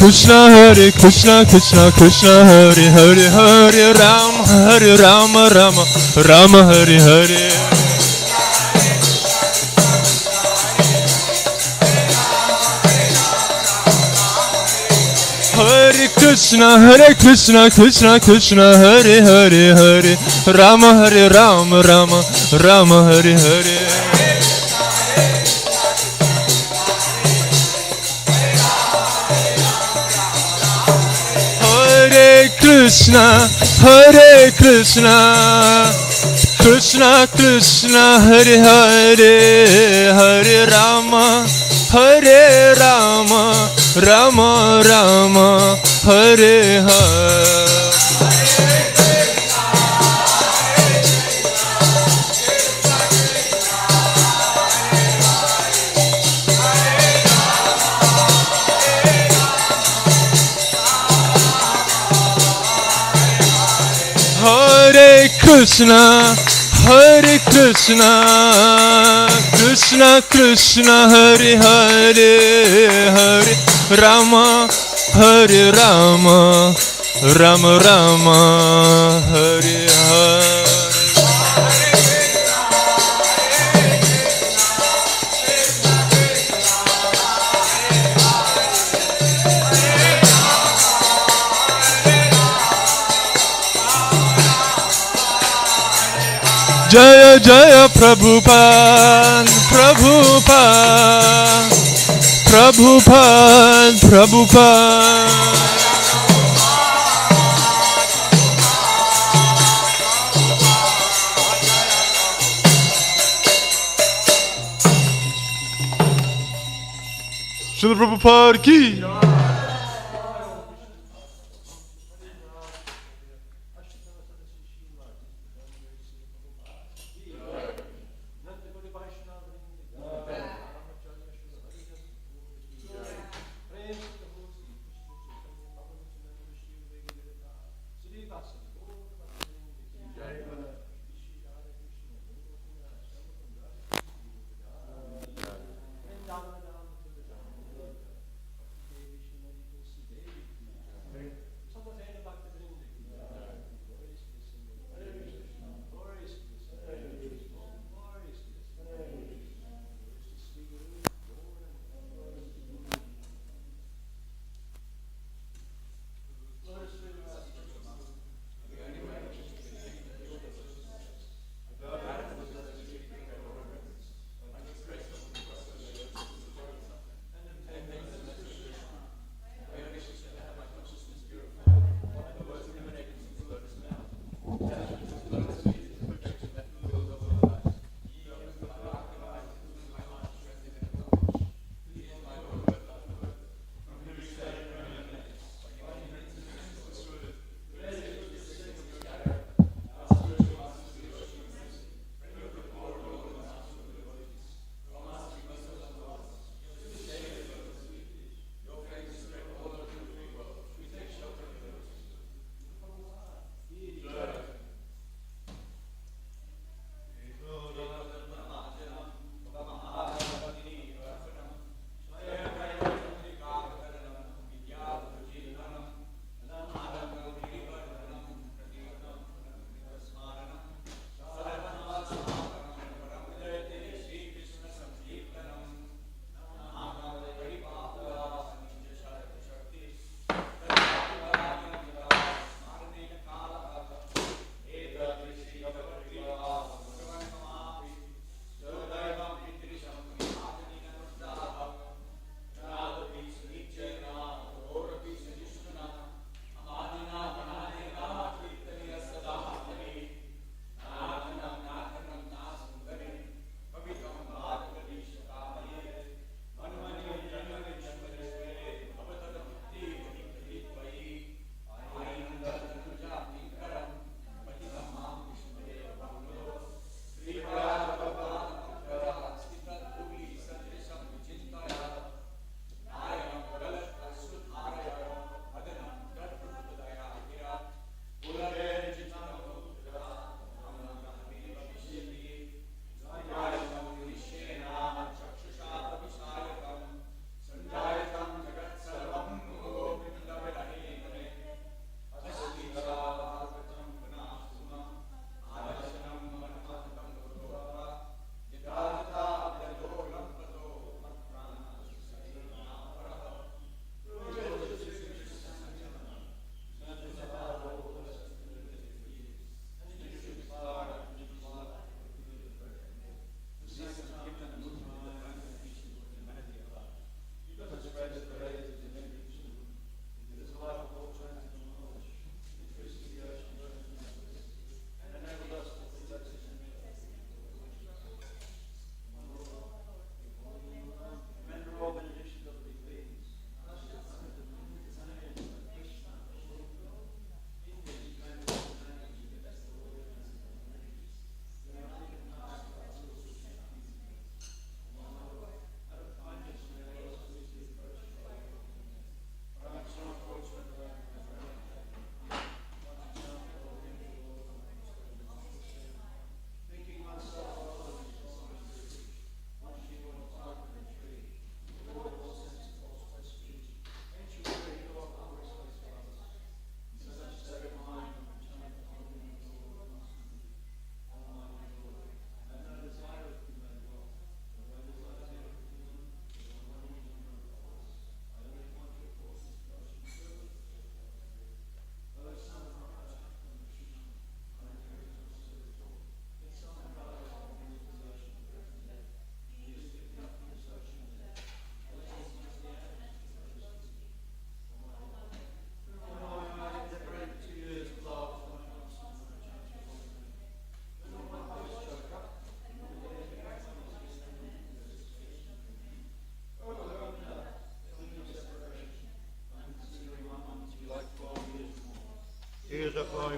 Krishna Krishna Hare Hare Hare Rama Rama Hare Hare. Hare Krishna Krishna Krishna Hare Hare Hare Rama Rama Hare Hare. Hare Krishna Krishna Krishna Hare Hare Hare Rama Rama Hare Hare. Hare Krishna Krishna Krishna Hare Hare Hare Rama Rama Hare Hare. Jaya Jaya Prabhupada. Srila Prabhupada ki.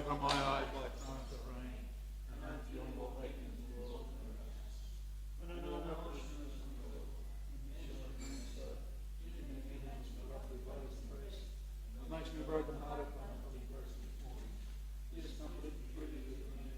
from my eyes like times of rain, and that's the only way in the world. When I know my Krishna is in the world, it makes me broken hearted when I believe verse before him. He is comforted freely with me.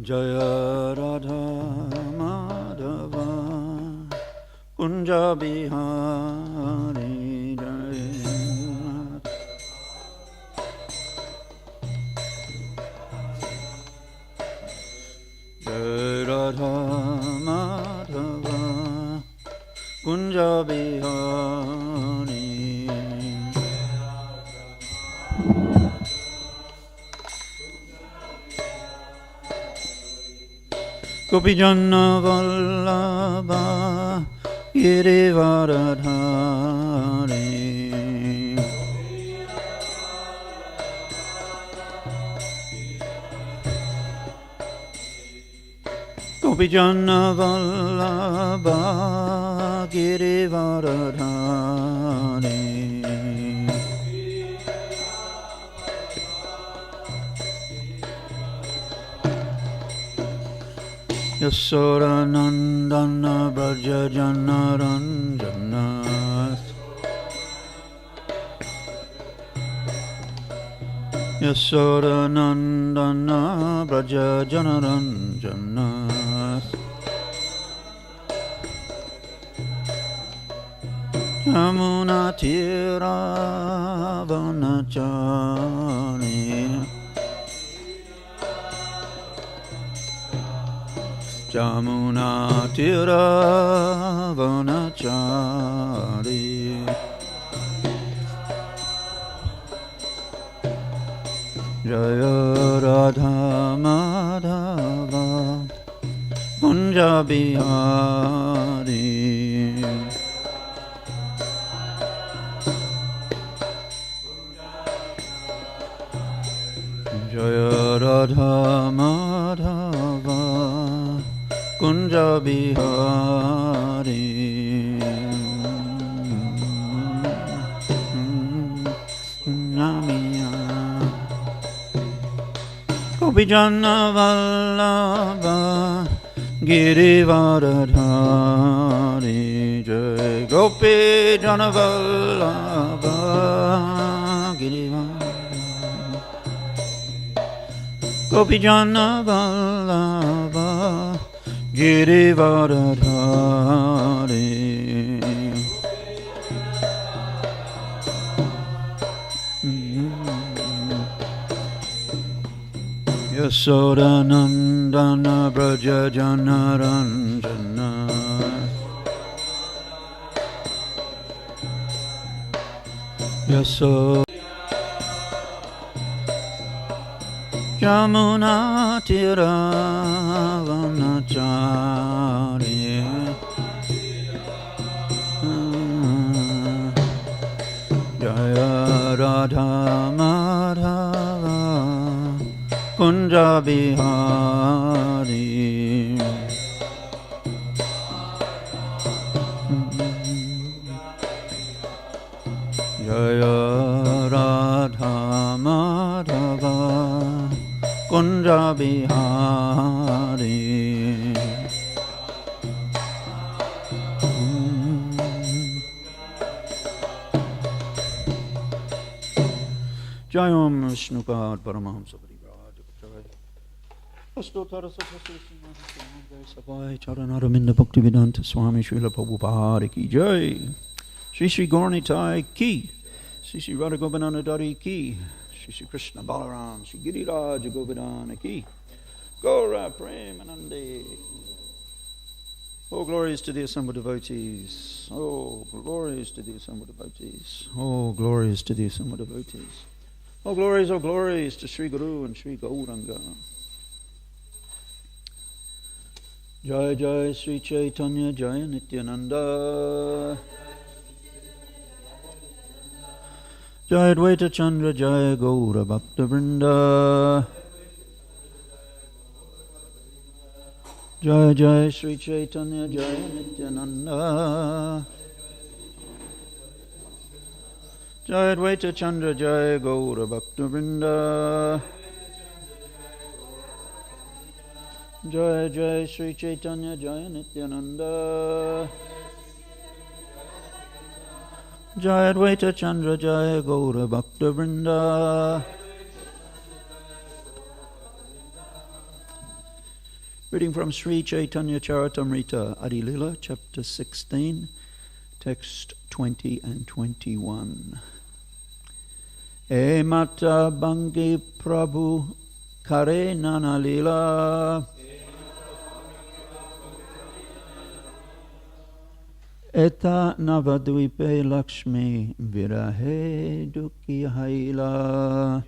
Jaya Radha Madhava Kunja Bihari Jaya Jaya Radha Madhava Kunja Bihari Gopijana Vallabha Girivaradhari Gopijana Vallabha Girivaradhari Yasodanandana Braja Janaranjana Yasodanandana Braja Janaranjana Yamuna Tira Vanachani Jamuna Tira Vanachari Jaya Radha Madhava Kunja Bihari Jaya Radha Madhava Kunja Bihari Namiya Gopijana Vallabha Girivaradhari Jai Gopijana Vallabha Girivaradhari Gopijana Vallabha Girivaradhari Yasodanandana Braja Janaranjana Yasodanandana Jamuna Tira Vanachari Jaya Radha Madhava Kunja Bihari Jaya Radha Madhava Kunja Bihari Jai Om Vishnupad Paramahamsa Parivraj Jai Sabai Charanaraminda Bhaktivedanta Swami Srila Prabhupada ki jai. Shri Shri Gauranitai ki. Shri Shri Radha Govinda Dari ki. Shri Shri Krishna Balaram. Shri Giriraj Govindana ki. Gaura Premanande. Oh, glories to the assembled devotees. Oh, glories to the assembled devotees. Oh, glories to the assembled devotees. Oh, glories to Sri Guru and Sri Gauranga. Jai Jai Sri Chaitanya Jaya Nityananda. Jai Advaita Chandra Jaya Gaura Bhakta Vrinda. Jai Jai Sri Chaitanya Jaya Nityananda. Jai Advaita Chandra Jaya Gaura Bhakta Vrinda. Jai Jai Sri Chaitanya Jaya Nityananda. Jai Advaita Chandra Jaya Gaura Bhakta Vrinda. Reading from Sri Chaitanya Charitamrita, Adi Lila, chapter 16, text 20 and 21. E mata bangi prabhu kare nana lila. Eta navadvipe lakshmi virahe dukhi haila.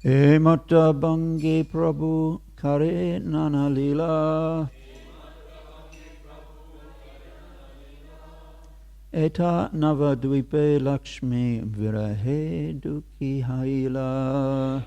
E mata bangi prabhu kare nana lila. Eta navadvipe lakshmi virahe dukhi haila.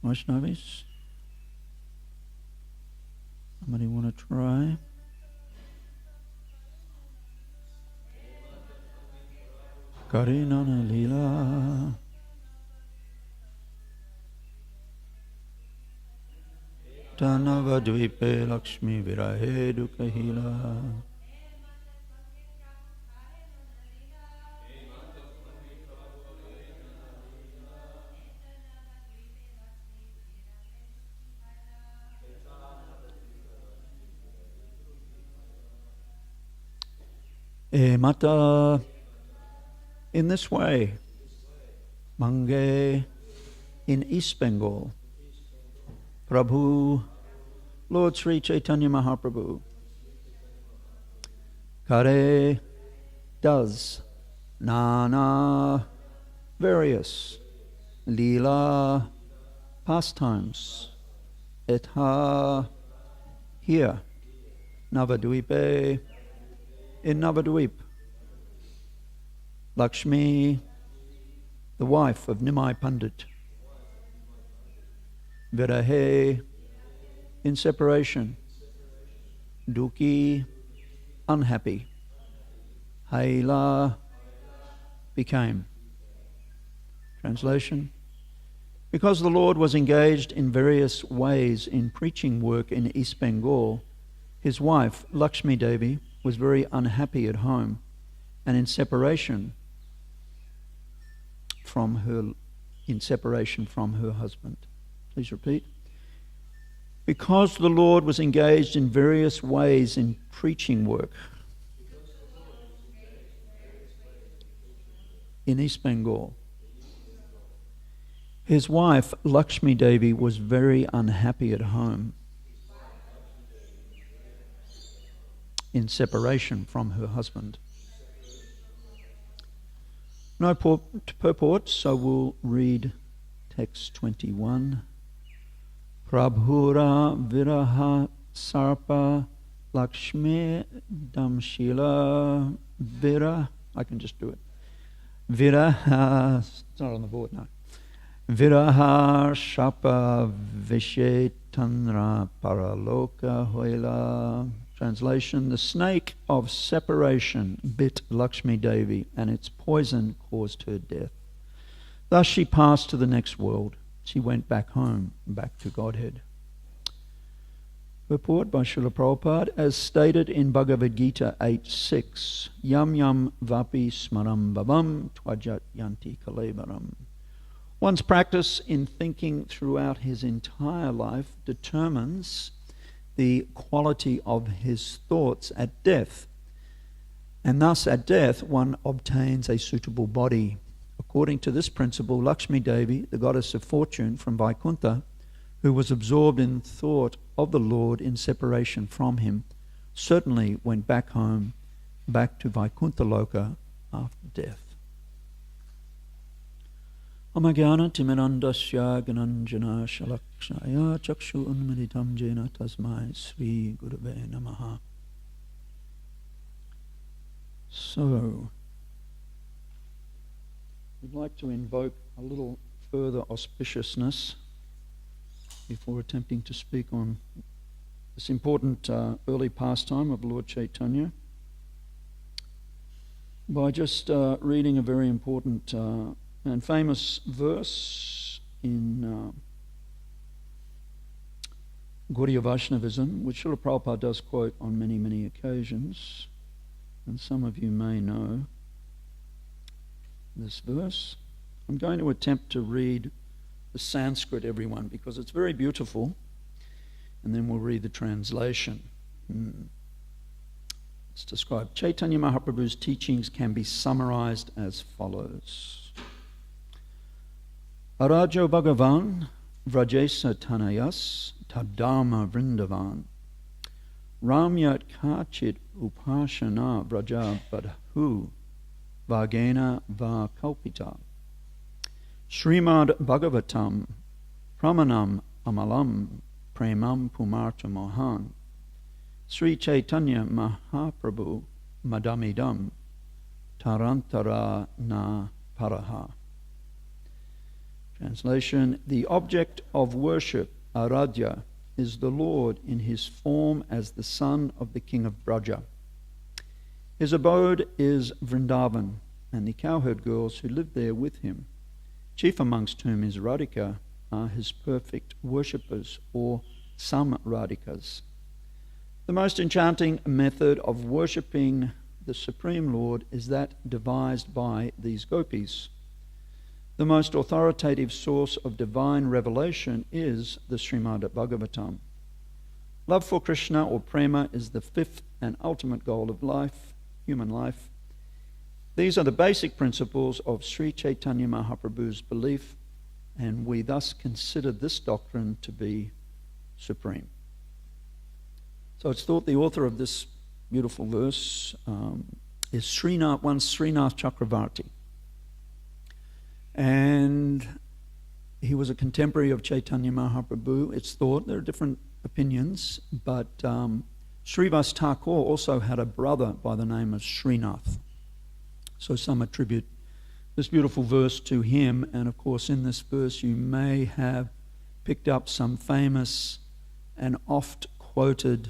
Vaishnavis, somebody want to try? Karinana Lila. Tanavadvipe Lakshmi Virahe Dukahila. Mata, in this way, Mange, in East Bengal, Prabhu, Lord Sri Chaitanya Mahaprabhu, Kare, does, Nana, various, Leela, pastimes, Etha, here, Navadvipe, in Navadvip, Lakshmi, the wife of Nimai Pandit, Virahe, in separation, Dukhi, unhappy, Haila, became. Translation: because the Lord was engaged in various ways in preaching work in East Bengal, his wife, Lakshmi Devi, was very unhappy at home and in separation from her husband. Please repeat. Because the Lord was engaged in various ways in preaching work in East Bengal, his wife, Lakshmi Devi, was very unhappy at home in separation from her husband. No purport, so we'll read text 21. Prabhura viraha sarpa Lakshmi Damshila Vira. I can just do it. Viraha. It's not on the board now. Viraha Shapa Vishetanra Paraloka Hoila. Translation: the snake of separation bit Lakshmi Devi, and its poison caused her death. Thus she passed to the next world. She went back home, back to Godhead. Report by Srila Prabhupada, as stated in Bhagavad Gita 8.6, Yam yam vapi smaram bhavam twajat yanti kalevaram. One's practice in thinking throughout his entire life determines the quality of his thoughts at death. And thus at death one obtains a suitable body. According to this principle, Lakshmi Devi, the goddess of fortune from Vaikuntha, who was absorbed in thought of the Lord in separation from him, certainly went back home, back to Vaikuntha Loka after death. Amagyana timirandasya gananjana shalakshaya chakshu unmilitam jena tasmai Sri Gurave Namaha. So, we'd like to invoke a little further auspiciousness before attempting to speak on this important early pastime of Lord Chaitanya by just reading a very important and famous verse in Gaudiya Vaishnavism, which Srila Prabhupada does quote on many, many occasions, and some of you may know this verse. I'm going to attempt to read the Sanskrit, everyone, because it's very beautiful, and then we'll read the translation. It's described. Chaitanya Mahaprabhu's teachings can be summarized as follows. Arajo Bhagavan Vrajesa Tanayas Tadama Vrindavan Ramyat Kachit Upashana Vraja Badhu Vagena Va Kalpita Srimad Bhagavatam Pramanam Amalam Premam Pumarta Mohan Sri Chaitanya Mahaprabhu Madamidam Tarantara Na Paraha. Translation: the object of worship, Aradhya, is the Lord in his form as the son of the king of Braja. His abode is Vrindavan, and the cowherd girls who live there with him, chief amongst whom is Radhika, are his perfect worshippers, or Samradikas. The most enchanting method of worshipping the Supreme Lord is that devised by these gopis. The most authoritative source of divine revelation is the Srimad Bhagavatam. Love for Krishna, or prema, is the fifth and ultimate goal of life, human life. These are the basic principles of Sri Chaitanya Mahaprabhu's belief, and we thus consider this doctrine to be supreme. So it's thought the author of this beautiful verse is Srinath Chakravarti. And he was a contemporary of Chaitanya Mahaprabhu. It's thought, there are different opinions, but Srivas Thakur also had a brother by the name of Srinath. So some attribute this beautiful verse to him, and of course in this verse you may have picked up some famous and oft quoted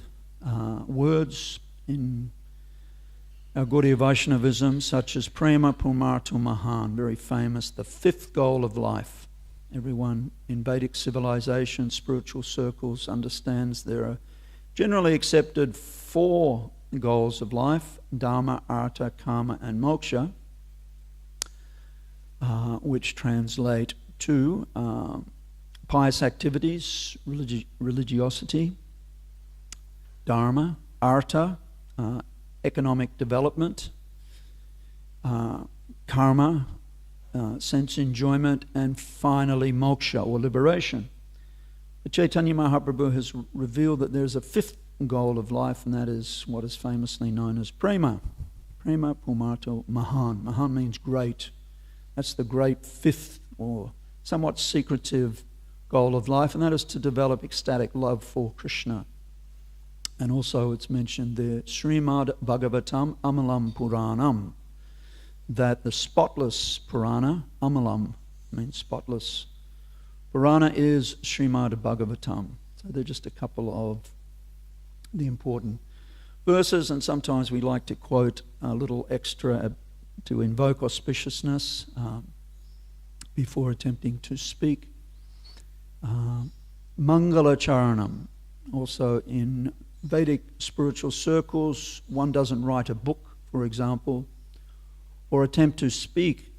words in Gaudiya Vaishnavism, such as Prema Pumartu Mahan, very famous, the fifth goal of life. Everyone in Vedic civilization, spiritual circles, understands there are generally accepted four goals of life: Dharma, Artha, Kama, and Moksha, which translate to pious activities, religiosity, Dharma, Artha, economic development, karma, sense enjoyment, and finally moksha, or liberation. But Chaitanya Mahaprabhu has revealed that there's a fifth goal of life, and that is what is famously known as prema. Prema Pumarto Mahan. Mahan means great. That's the great fifth or somewhat secretive goal of life, and that is to develop ecstatic love for Krishna. And also it's mentioned there, Srimad Bhagavatam Amalam Puranam, that the spotless Purana, Amalam means spotless, Purana is Srimad Bhagavatam. So they're just a couple of the important verses, and sometimes we like to quote a little extra to invoke auspiciousness before attempting to speak. Mangala Charanam, also in Vedic spiritual circles, one doesn't write a book, for example, or attempt to speak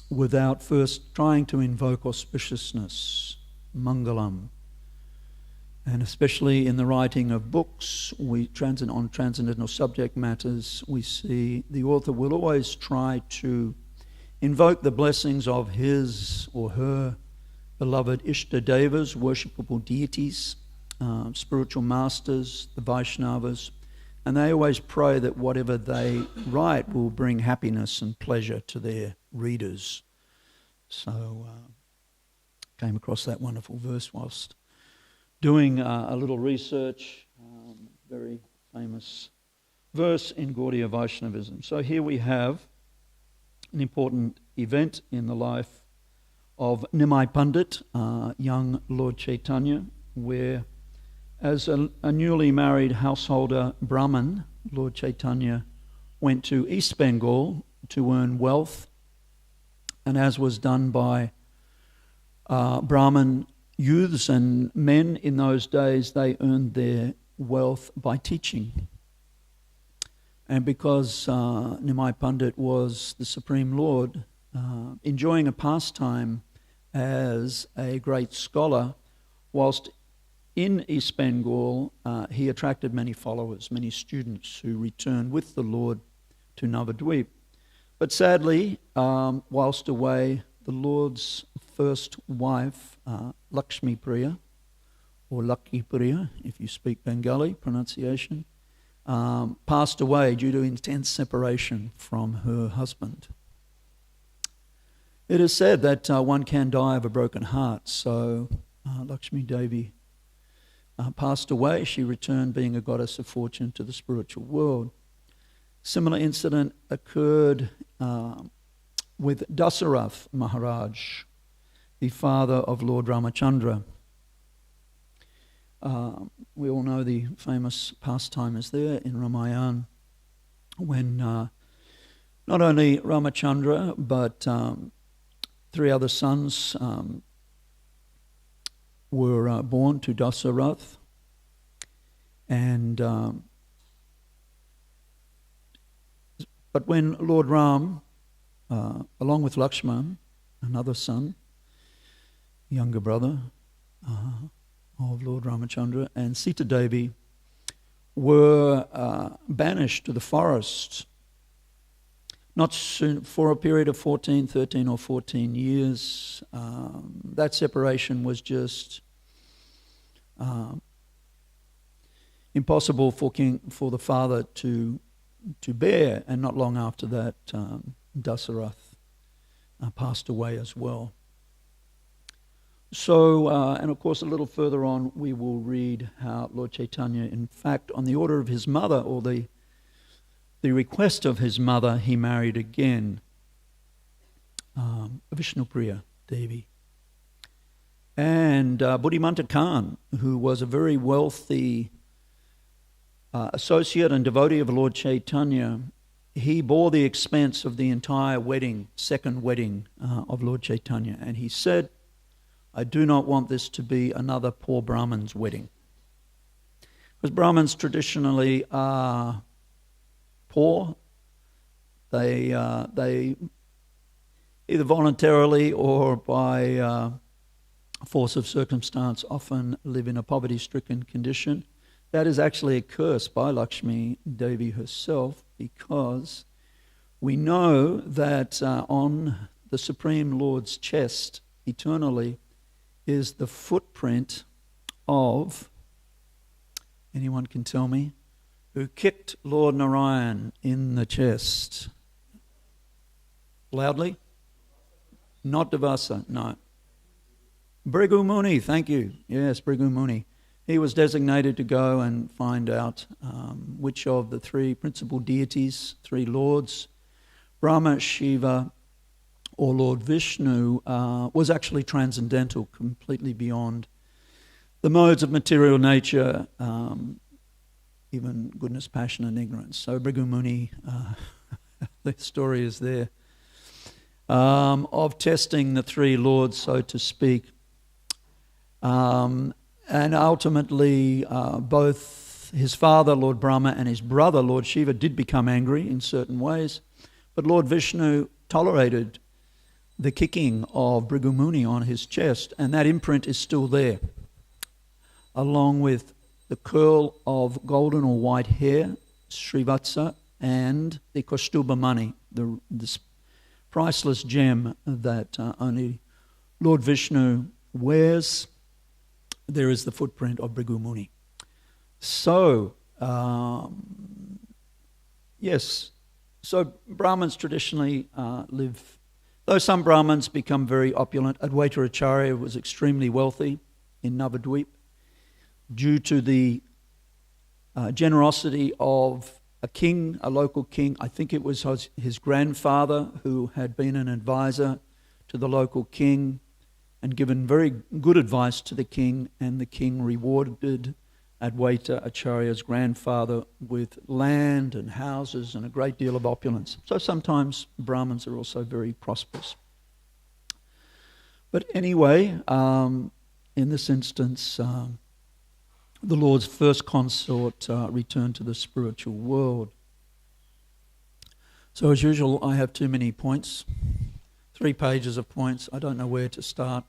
without first trying to invoke auspiciousness, Mangalam. And especially in the writing of books, on transcendental subject matters, we see the author will always try to invoke the blessings of his or her beloved Ishtadevas, worshipable deities, spiritual masters, the Vaishnavas, and they always pray that whatever they write will bring happiness and pleasure to their readers. So came across that wonderful verse whilst doing a little research, very famous verse in Gaudiya Vaishnavism. So here we have an important event in the life of Nimai Pandit, young Lord Chaitanya, where as a newly married householder Brahmin, Lord Chaitanya went to East Bengal to earn wealth, and as was done by Brahmin youths and men in those days, they earned their wealth by teaching. And because Nimai Pandit was the Supreme Lord, enjoying a pastime as a great scholar, whilst in East Bengal, he attracted many followers, many students who returned with the Lord to Navadvip. But sadly, whilst away, the Lord's first wife, Lakshmi Priya, or Lucky Priya, if you speak Bengali pronunciation, passed away due to intense separation from her husband. It is said that one can die of a broken heart, so Lakshmi Devi passed away. She returned being a goddess of fortune to the spiritual world. Similar incident occurred with Dasarath Maharaj, the father of Lord Ramachandra. We all know the famous pastime is there in Ramayana when not only Ramachandra but three other sons were born to Dasarath, and but when Lord Ram, along with Lakshman, another son, younger brother of Lord Ramachandra, and Sita Devi were banished to the forest, not soon, for a period of 13 or 14 years. That separation was just impossible for the father to bear, and not long after that, Dasarath passed away as well. So, and of course a little further on we will read how Lord Chaitanya, in fact, on the order of his mother, or the request of his mother, he married again Vishnupriya Devi. And Buddhimanta Khan, who was a very wealthy associate and devotee of Lord Chaitanya, he bore the expense of the entire wedding, second wedding of Lord Chaitanya. And he said, I do not want this to be another poor Brahmin's wedding. Because Brahmins traditionally are poor. They either voluntarily or by force of circumstance often live in a poverty-stricken condition. That is actually a curse by Lakshmi Devi herself, because we know that on the Supreme Lord's chest eternally is the footprint of, anyone can tell me, who kicked Lord Narayan in the chest? Loudly? Not Devasa, no. Bhrigu Muni, thank you. Yes, Bhrigu Muni. he was designated to go and find out which of the three principal deities, three lords, Brahma, Shiva, or Lord Vishnu, was actually transcendental, completely beyond the modes of material nature, even goodness, passion, and ignorance. So Bhrigu Muni, the story is there, of testing the three lords, so to speak. And ultimately, both his father, Lord Brahma, and his brother, Lord Shiva, did become angry in certain ways. But Lord Vishnu tolerated the kicking of Bhrigu Muni on his chest, and that imprint is still there, along with the curl of golden or white hair, Srivatsa, and the Kaustuba money, this priceless gem that only Lord Vishnu wears. There is the footprint of Bhrigu Muni. So, yes, so Brahmins traditionally live, though some Brahmins become very opulent. Advaita Acharya was extremely wealthy in Navadvip due to the generosity of a king, a local king. I think it was his grandfather who had been an advisor to the local king and given very good advice to the king, and the king rewarded Advaita Acharya's grandfather with land and houses and a great deal of opulence. So sometimes Brahmins are also very prosperous. But anyway, in this instance, the Lord's first consort returned to the spiritual world. So as usual, I have too many points, 3 pages of points. I don't know where to start,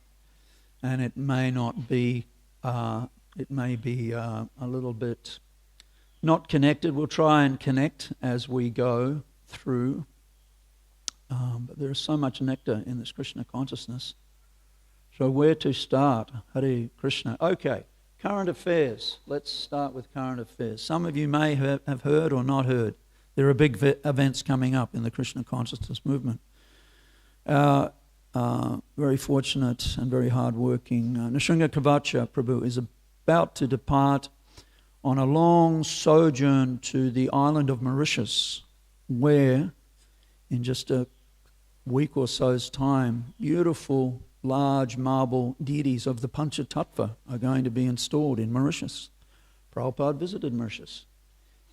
and it may not be, it may be a little bit not connected. We'll try and connect as we go through, but there is so much nectar in this Krishna consciousness. So where to start? Hare Krishna. Okay. Current affairs. Let's start with current affairs. Some of you may have heard or not heard. There are big events coming up in the Krishna consciousness movement. Very fortunate and very hard-working Nrsimha Kavacha Prabhu is about to depart on a long sojourn to the island of Mauritius, where in just a week or so's time, beautiful large marble deities of the Panchatattva are going to be installed in Mauritius. Prabhupada visited Mauritius.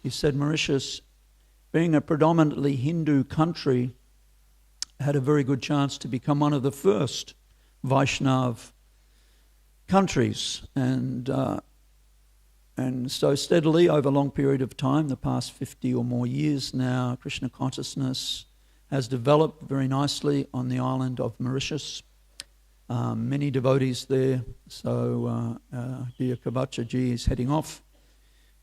He said Mauritius, being a predominantly Hindu country, had a very good chance to become one of the first Vaishnav countries. And so steadily over a long period of time, the past 50 or more years now, Krishna consciousness has developed very nicely on the island of Mauritius. Many devotees there, so dear Kavacha ji is heading off,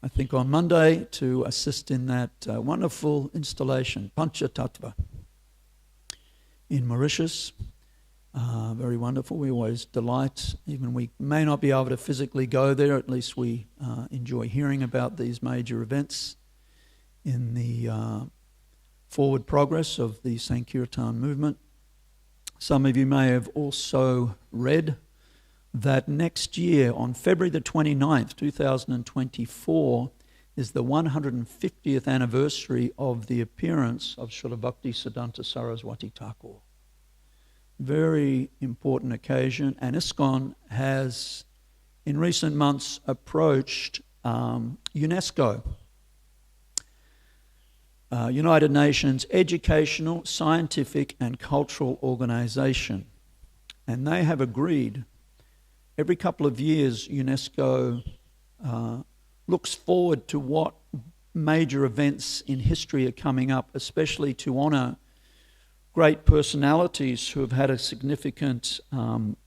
I think on Monday, to assist in that wonderful installation, Panchatattva, in Mauritius. Very wonderful. We always delight, even we may not be able to physically go there, at least we enjoy hearing about these major events in the forward progress of the Sankirtan movement. Some of you may have also read that next year, on February the 29th, 2024, is the 150th anniversary of the appearance of Srila Bhaktisiddhanta Saraswati Thakur. Very important occasion, and ISKCON has, in recent months, approached UNESCO, United Nations Educational, Scientific and Cultural Organization. And they have agreed, every couple of years UNESCO looks forward to what major events in history are coming up, especially to honour great personalities who have had a significant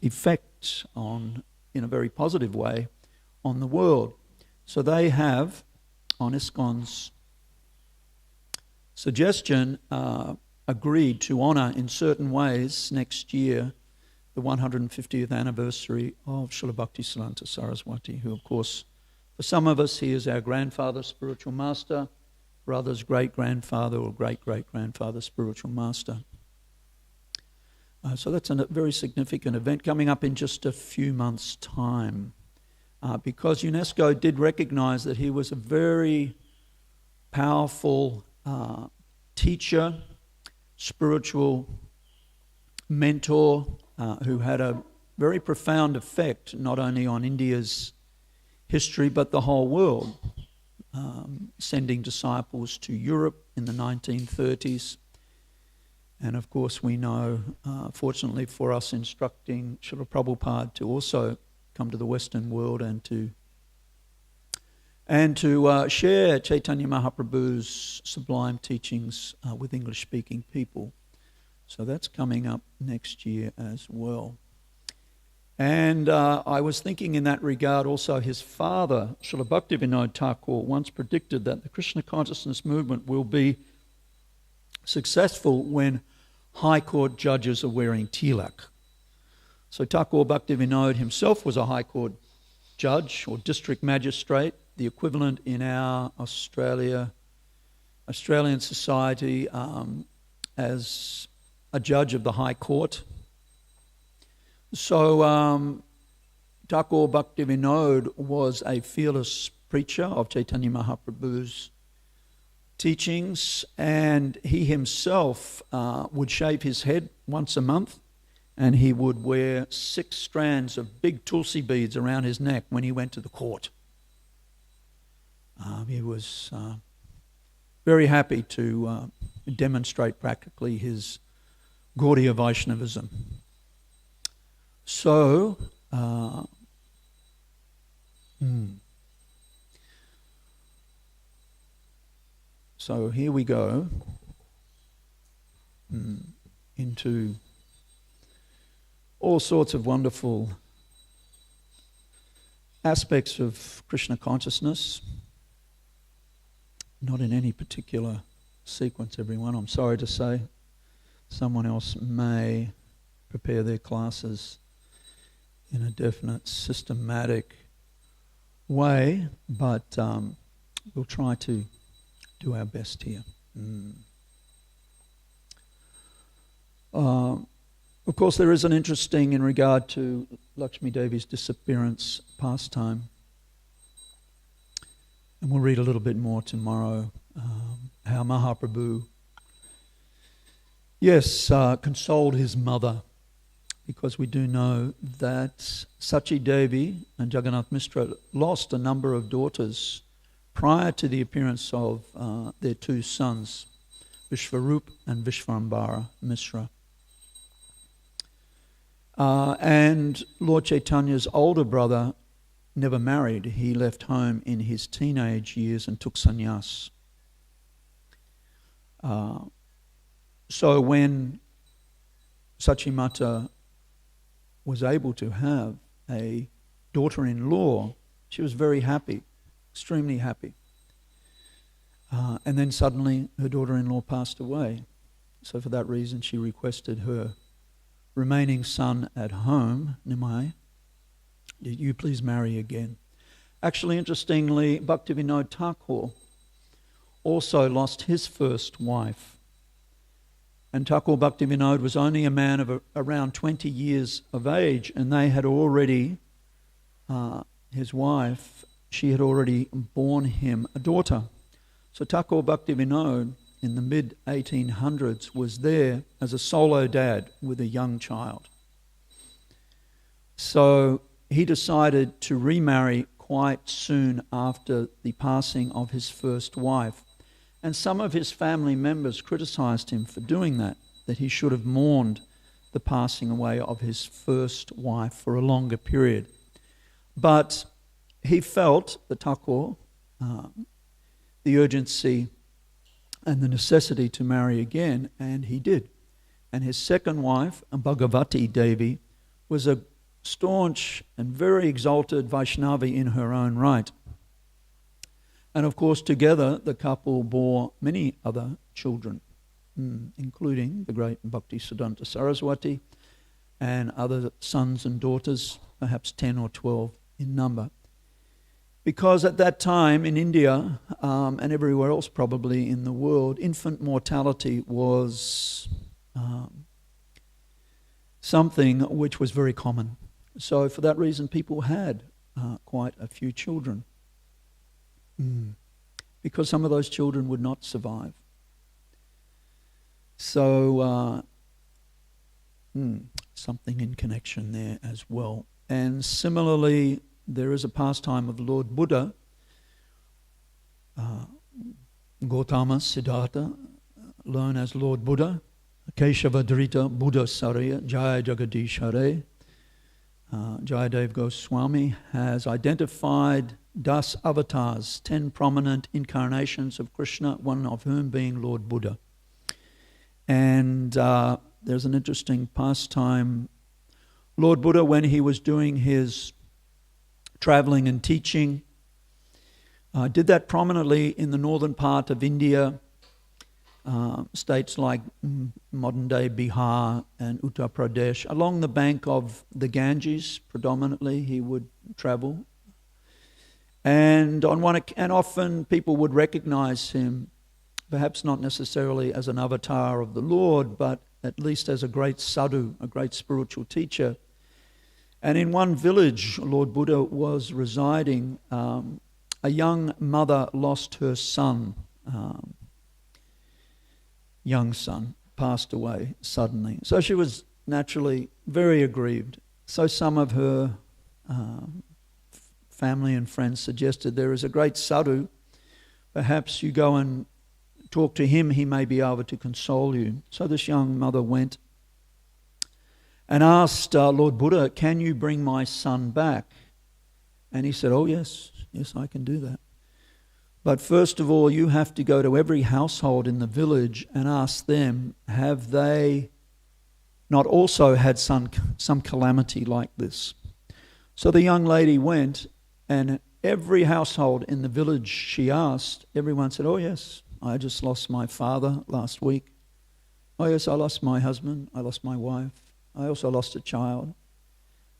effect on, in a very positive way, on the world. So they have, on ISKCON's suggestion, agreed to honour in certain ways next year the 150th anniversary of Srila Bhaktisiddhanta Saraswati, who, of course, for some of us, he is our grandfather, spiritual master, for others, great-grandfather or great-great-grandfather, spiritual master. So that's a very significant event coming up in just a few months' time. because UNESCO did recognize that he was a very powerful teacher, spiritual mentor, who had a very profound effect not only on India's history but the whole world, sending disciples to Europe in the 1930s. And of course we know, fortunately for us, instructing Srila Prabhupada to also come to the Western world and to share Chaitanya Mahaprabhu's sublime teachings with English-speaking people. So that's coming up next year as well. And I was thinking in that regard also, his father, Srila Bhaktivinoda Thakur, once predicted that the Krishna consciousness movement will be successful when High Court judges are wearing tilak. So Thakur Bhaktivinoda himself was a High Court judge or district magistrate, the equivalent in our Australian society as a judge of the High Court. So Thakur Bhaktivinoda was a fearless preacher of Chaitanya Mahaprabhu's teachings, and he himself would shave his head once a month, and he would wear 6 strands of big tulsi beads around his neck when he went to the court. He was very happy to demonstrate practically his Gaudiya Vaishnavism. So, so here we go into all sorts of wonderful aspects of Krishna consciousness. Not in any particular sequence, everyone. I'm sorry to say. Someone else may prepare their classes in a definite, systematic way, but we'll try to do our best here. Of course, there is an interesting, in regard to Lakshmi Devi's disappearance, pastime. And we'll read a little bit more tomorrow, how Mahaprabhu, consoled his mother, because we do know that Sachi Devi and Jagannath Mishra lost a number of daughters prior to the appearance of their 2 sons, Vishvarup and Vishvambara Mishra. And Lord Chaitanya's older brother never married. He left home in his teenage years and took sannyas. So when Sachimata was able to have a daughter-in-law, she was very happy, extremely happy. And then suddenly her daughter-in-law passed away. So for that reason she requested her remaining son at home, Nimai, did you please marry again? Actually, interestingly, Bhaktivinoda Thakur also lost his first wife. And Thakur Bhaktivinoda was only a man of around 20 years of age, and they had already, his wife, she had already borne him a daughter. So Thakur Bhaktivinoda in the mid-1800s was there as a solo dad with a young child. So he decided to remarry quite soon after the passing of his first wife. And some of his family members criticized him for doing that he should have mourned the passing away of his first wife for a longer period. But he felt, the Thakur, the urgency and the necessity to marry again, and he did. And his second wife, Bhagavati Devi, was a staunch and very exalted Vaishnavi in her own right. And of course, together, the couple bore many other children, including the great Bhakti Siddhanta Saraswati and other sons and daughters, perhaps 10 or 12 in number. Because at that time in India, and everywhere else probably in the world, infant mortality was something which was very common. So for that reason, people had quite a few children. Because some of those children would not survive. So, something in connection there as well. And similarly, there is a pastime of Lord Buddha, Gautama Siddhartha, known as Lord Buddha, Keshavadrita Buddha Sarya, Jaya Jagadish Hare. Jayadev Goswami has identified 10 avatars, 10 prominent incarnations of Krishna, one of whom being Lord Buddha. And there's an interesting pastime. Lord Buddha, when he was doing his traveling and teaching, did that prominently in the northern part of India, states like modern-day Bihar and Uttar Pradesh. Along the bank of the Ganges, predominantly, he would travel. And often people would recognize him, perhaps not necessarily as an avatar of the Lord, but at least as a great sadhu, a great spiritual teacher. And in one village, Lord Buddha was residing. A young mother lost her son. Young son passed away suddenly. So she was naturally very aggrieved. So some of her family and friends suggested, there is a great sadhu, perhaps you go and talk to him, he may be able to console you. So this young mother went and asked Lord Buddha, can you bring my son back? And he said, oh yes, I can do that. But first of all, you have to go to every household in the village and ask them, have they not also had some calamity like this? So the young lady went, and every household in the village she asked, everyone said, oh yes, I just lost my father last week. Oh yes, I lost my husband, I lost my wife, I also lost a child.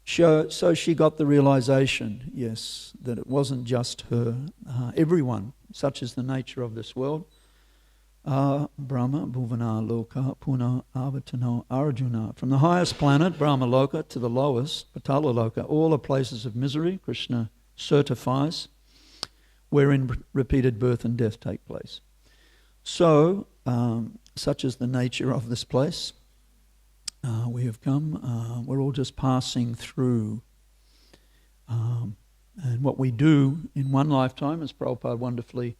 So she got the realization, yes, that it wasn't just her, everyone, such is the nature of this world. Brahma, Bhuvana, Loka, Puna, Avatano, Arjuna. From the highest planet, Brahma Loka, to the lowest, Patala Loka, all are places of misery, Krishna certifies, wherein repeated birth and death take place. So, such is the nature of this place. We have come, we're all just passing through. And what we do in one lifetime, as Prabhupada wonderfully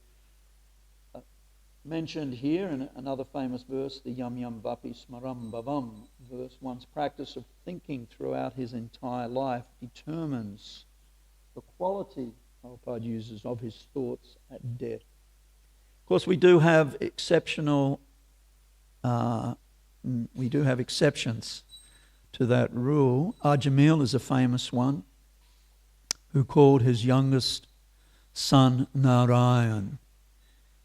mentioned here in another famous verse, the Yam Yam Vapi Smaram Bhavam verse, one's practice of thinking throughout his entire life determines the quality Prabhupada uses of his thoughts at death. Of course, we do have exceptions to that rule. Ajamil is a famous one who called his youngest son Narayan.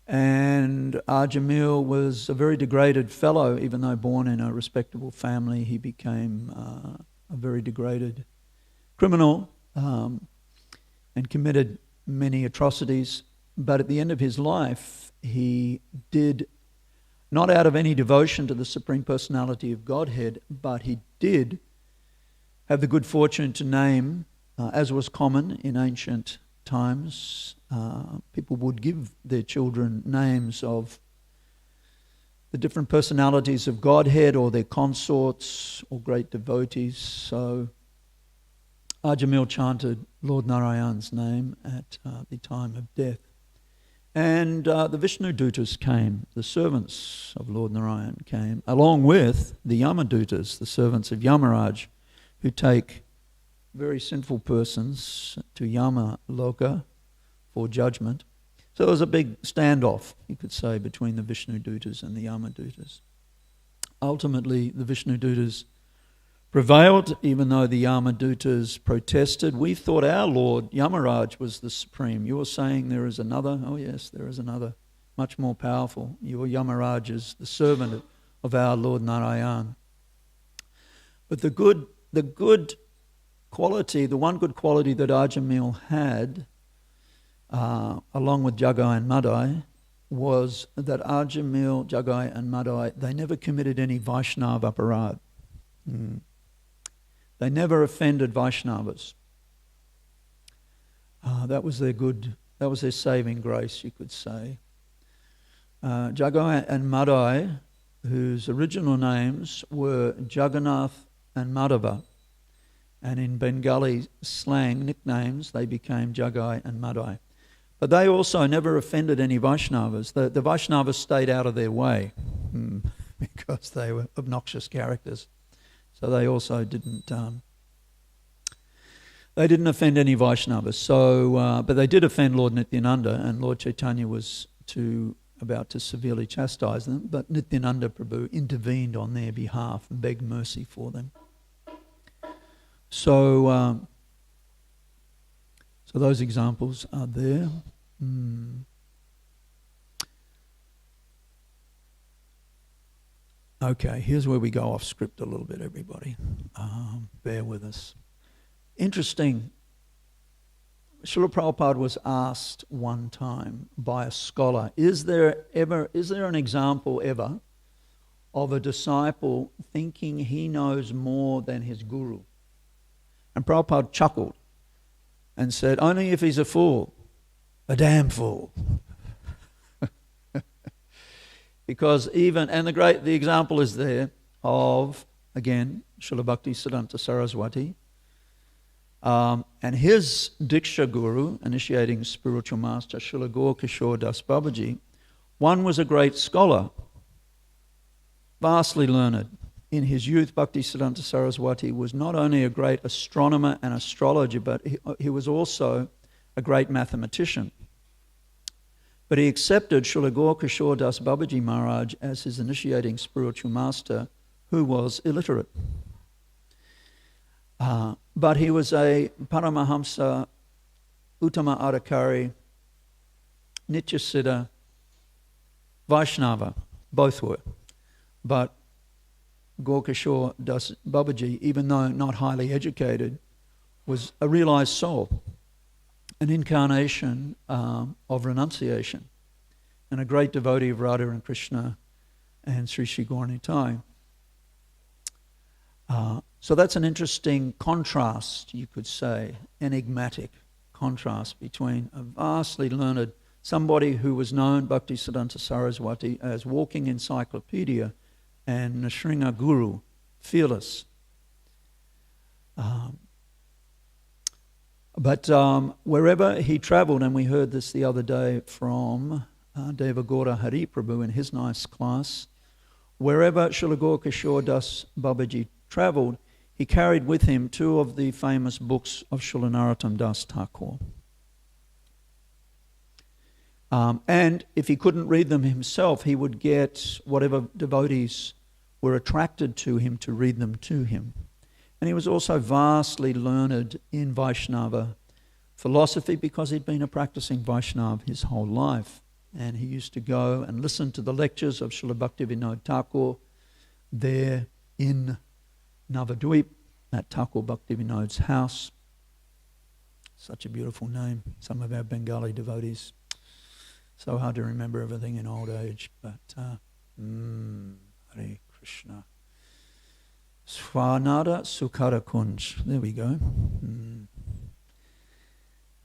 And Ajamil was a very degraded fellow. Even though born in a respectable family, he became a very degraded criminal and committed many atrocities. But at the end of his life, he did, not out of any devotion to the Supreme Personality of Godhead, but he did have the good fortune to name, as was common in ancient times, people would give their children names of the different personalities of Godhead or their consorts or great devotees. So Ajamil chanted Lord Narayan's name at the time of death. And the Vishnu Dutas came, the servants of Lord Narayan came, along with the Yamadutas, the servants of Yamaraj, who take very sinful persons to Yama Loka for judgment. So there was a big standoff, you could say, between the Vishnu Dutas and the Yamadutas. Ultimately, the Vishnu Dutas prevailed, even though the Yamadutas protested. We thought our Lord Yamaraj was the supreme. You are saying there is another? Oh yes, there is another, much more powerful. Your Yamaraj is the servant of our Lord Narayan. But the good quality, the one good quality that Ajamil had, along with Jagai and Madai, was that Ajamil, Jagai and Madai, they never committed any Vaishnava aparad. They never offended Vaishnavas. That was their saving grace, you could say. Jagai and Madai, whose original names were Jagannath and Madhava, and in Bengali slang nicknames they became Jagai and Madai. But they also never offended any Vaishnavas. The Vaishnavas stayed out of their way because they were obnoxious characters. So they also didn't offend any Vaishnavas. So, but they did offend Lord Nityananda, and Lord Chaitanya was about to severely chastise them. But Nityananda Prabhu intervened on their behalf and begged mercy for them. So, so those examples are there. Okay, here's where we go off script a little bit, everybody. Bear with us. Interesting. Srila Prabhupada was asked one time by a scholar, is there an example ever of a disciple thinking he knows more than his guru? And Prabhupada chuckled and said, only if he's a fool, a damn fool. Because the example is there of, again, Srila Bhakti Siddhanta Saraswati, and his Diksha Guru, initiating spiritual master, Srila Gaur Kishore Das Babaji. One was a great scholar, vastly learned. In his youth, Bhakti Siddhanta Saraswati was not only a great astronomer and astrologer, but he was also a great mathematician. But he accepted Srila Gaur Kishore Das Babaji Maharaj as his initiating spiritual master, who was illiterate. But he was a Paramahamsa, Uttama Adhikari, Nityasiddha, Vaishnava, both were. But Gaur Kishore Das Babaji, even though not highly educated, was a realized soul, an incarnation of renunciation, and a great devotee of Radha and Krishna and Sri Sri Gaur Nitai. So that's an interesting contrast, you could say, enigmatic contrast between a vastly learned, somebody who was known, Bhakti Siddhanta Saraswati, as walking encyclopedia, and Nrsinga Guru, fearless. But wherever he travelled, and we heard this the other day from Devagowda Hari Prabhu in his nice class, wherever Srila Gaur Kishore Das Babaji travelled, he carried with him two of the famous books of Srila Narottam Das Thakur. And if he couldn't read them himself, he would get whatever devotees were attracted to him to read them to him. And he was also vastly learned in Vaishnava philosophy because he'd been a practicing Vaishnava his whole life. And he used to go and listen to the lectures of Srila Bhaktivinoda Thakur there in Navadvip, at Thakur Bhaktivinoda's house. Such a beautiful name. Some of our Bengali devotees. So hard to remember everything in old age, but Hare Krishna. Swanada Sukhara Kunj. There we go.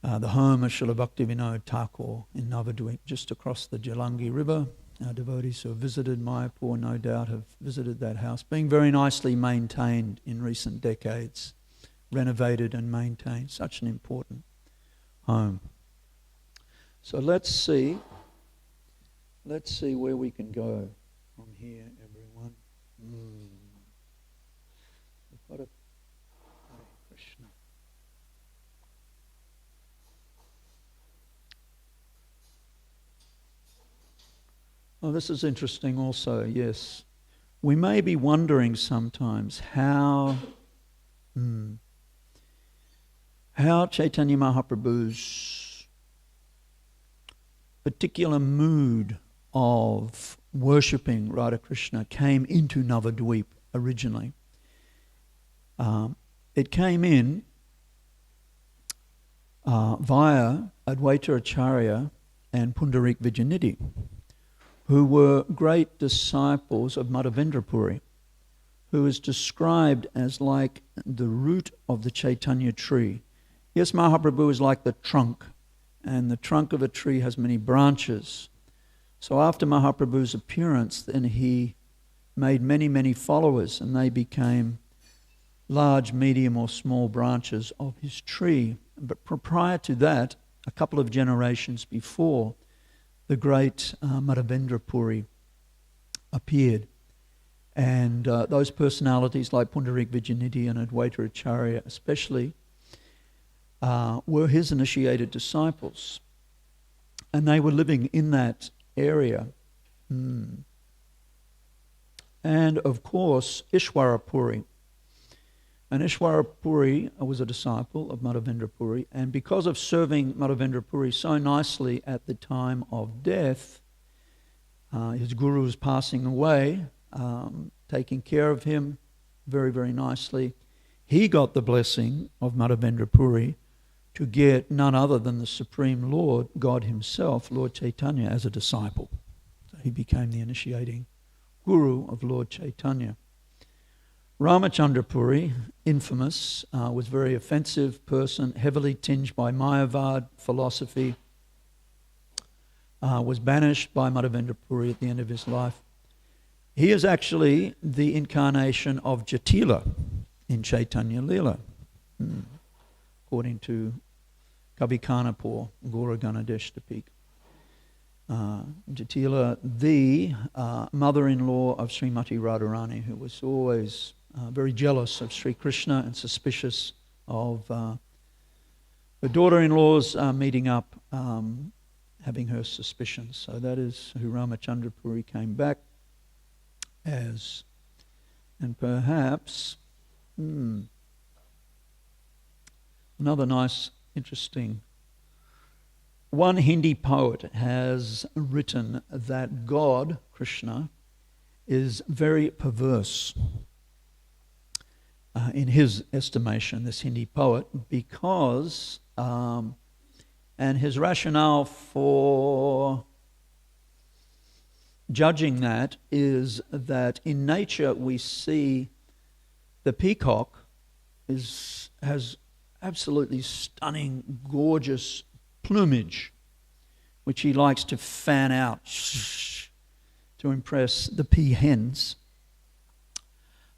The home of Srila Bhaktivinoda Thakur in Navadvip, just across the Jalangi River. Our devotees who have visited Mayapur no doubt have visited that house, being very nicely maintained in recent decades, renovated and maintained. Such an important home. So let's see where we can go from here, everyone. Hare Krishna. Oh, this is interesting also, yes. We may be wondering sometimes how Chaitanya Mahaprabhu's particular mood of worshipping Radha Krishna came into Navadvip originally. It came in via Advaita Acharya and Pundarik Vijayanidhi, who were great disciples of Madhavendra Puri, who is described as like the root of the Chaitanya tree Yes, Mahaprabhu is like the trunk, and the trunk of a tree has many branches. So after Mahaprabhu's appearance, then he made many, many followers, and they became large, medium, or small branches of his tree. But prior to that, a couple of generations before, the great Madhavendra Puri appeared. And those personalities like Pundarik Vijayanidhi and Advaita Acharya especially were his initiated disciples. And they were living in that area. And of course, Ishwara Puri. And Ishwara Puri was a disciple of Madhavendra Puri, and because of serving Madhavendra Puri so nicely at the time of death, his guru was passing away, taking care of him very, very nicely. He got the blessing of Madhavendra Puri to get none other than the Supreme Lord, God himself, Lord Chaitanya, as a disciple. So he became the initiating guru of Lord Chaitanya. Ramachandra Puri, infamous, was a very offensive person, heavily tinged by Mayavad philosophy, was banished by Madhavendra Puri at the end of his life. He is actually the incarnation of Jatila in Chaitanya Leela, according to Kavi Kanapur, Gora Ganadeshtapik. Jatila, the mother-in-law of Srimati Radharani, who was always very jealous of Sri Krishna and suspicious of her daughter-in-laws meeting up, having her suspicions. So that is who Ramachandra Puri came back as. And perhaps another nice, interesting, one Hindi poet has written that God, Krishna, is very perverse in his estimation, this Hindi poet, because, and his rationale for judging that is that in nature we see the peacock has absolutely stunning, gorgeous plumage, which he likes to fan out to impress the peahens.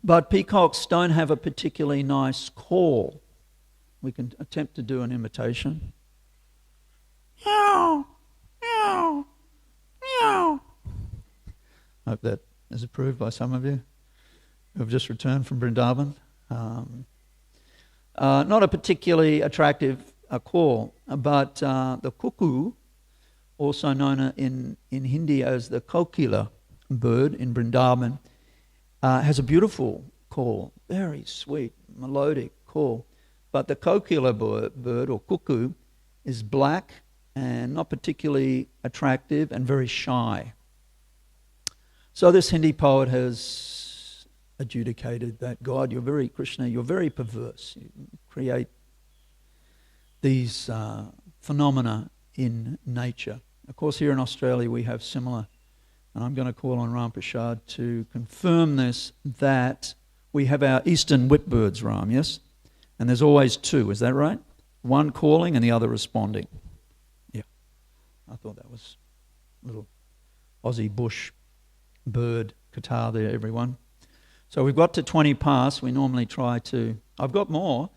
But peacocks don't have a particularly nice call. We can attempt to do an imitation. Meow, meow, meow. Hope that is approved by some of you who have just returned from Vrindavan. Not a particularly attractive call, but the cuckoo, also known in Hindi as the kokila bird in Vrindavan, has a beautiful call, very sweet, melodic call. But the kokila bird or cuckoo is black and not particularly attractive and very shy. So this Hindi poet has adjudicated that God, Krishna, you're very perverse. You create these phenomena in nature. Of course, here in Australia we have similar, and I'm going to call on Ram Prasad to confirm this, that we have our eastern whipbirds, Ram, yes? And there's always two, is that right? One calling and the other responding. Yeah, I thought that was a little Aussie bush bird guitar there, everyone. So we've got to 20 past. We normally try to, I've got more,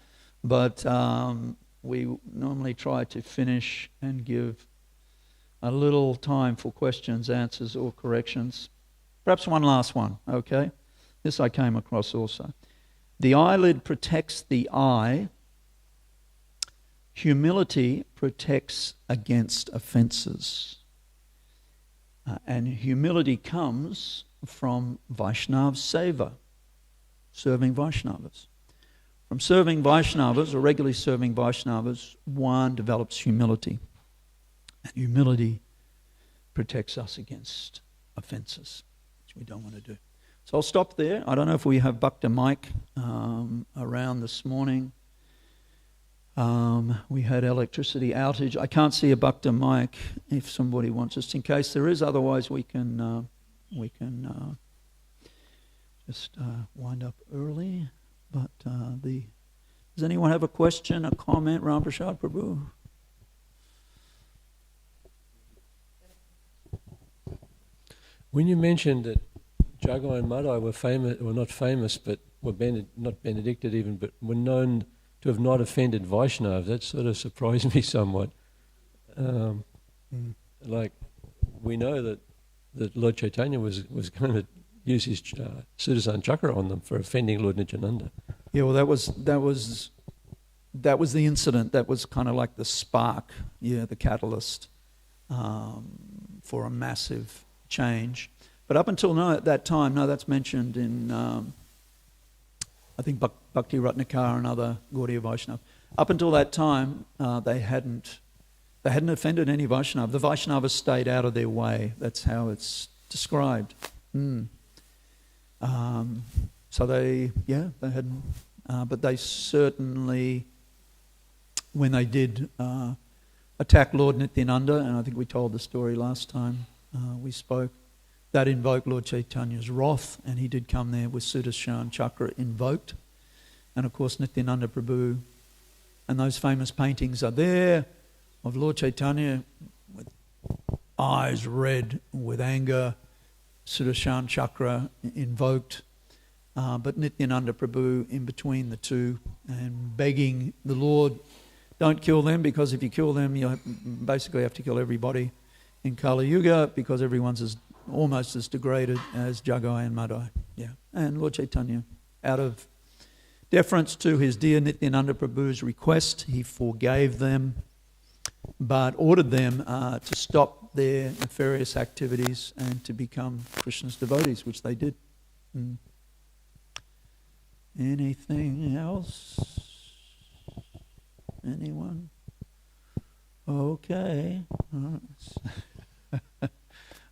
but we normally try to finish and give a little time for questions, answers, or corrections. Perhaps one last one, okay? This I came across also. The eyelid protects the eye. Humility protects against offences. And humility comes from Vaishnav Seva, serving Vaishnavas. From serving Vaishnavas, or regularly serving Vaishnavas, one develops humility. And humility protects us against offences, which we don't want to do. So I'll stop there. I don't know if we have Bhakta Mike around this morning. We had electricity outage. I can't see a Bhakta Mike if somebody wants, just in case there is. Otherwise, we can just wind up early. But the Does anyone have a question, a comment, Ram Prasad Prabhu? When you mentioned that Jagai and Madai were famous, or not famous, but were not benedicted even, but were known to have not offended Vaishnavas, that sort of surprised me somewhat. Like, we know that Lord Chaitanya was going to use his Sudarshan Chakra on them for offending Lord Nityananda. Yeah, well, that was the incident. That was kind of like the spark, the catalyst for a massive change. But up until that time, that's mentioned in, I think, Bhakti Ratnakar and other Gaudiya Vaishnava. Up until that time, they hadn't offended any Vaishnava. The Vaishnavas stayed out of their way. That's how it's described. So they hadn't, but they certainly, when they did attack Lord Nityananda, and I think we told the story last time we spoke, that invoked Lord Chaitanya's wrath, and he did come there with Sudarshan Chakra invoked. And of course Nityananda Prabhu, and those famous paintings are there of Lord Chaitanya with eyes red with anger, Sudarshan Chakra invoked, but Nityananda Prabhu in between the two and begging the Lord, don't kill them, because if you kill them you basically have to kill everybody in Kali Yuga, because everyone's almost as degraded as Jagai and Madai. Yeah. And Lord Chaitanya, out of deference to his dear Nityananda Prabhu's request, he forgave them, but ordered them to stop their nefarious activities and to become Krishna's devotees, which they did. Anything else? Anyone? Okay.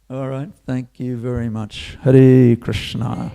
All right. Thank you very much. Hare Krishna.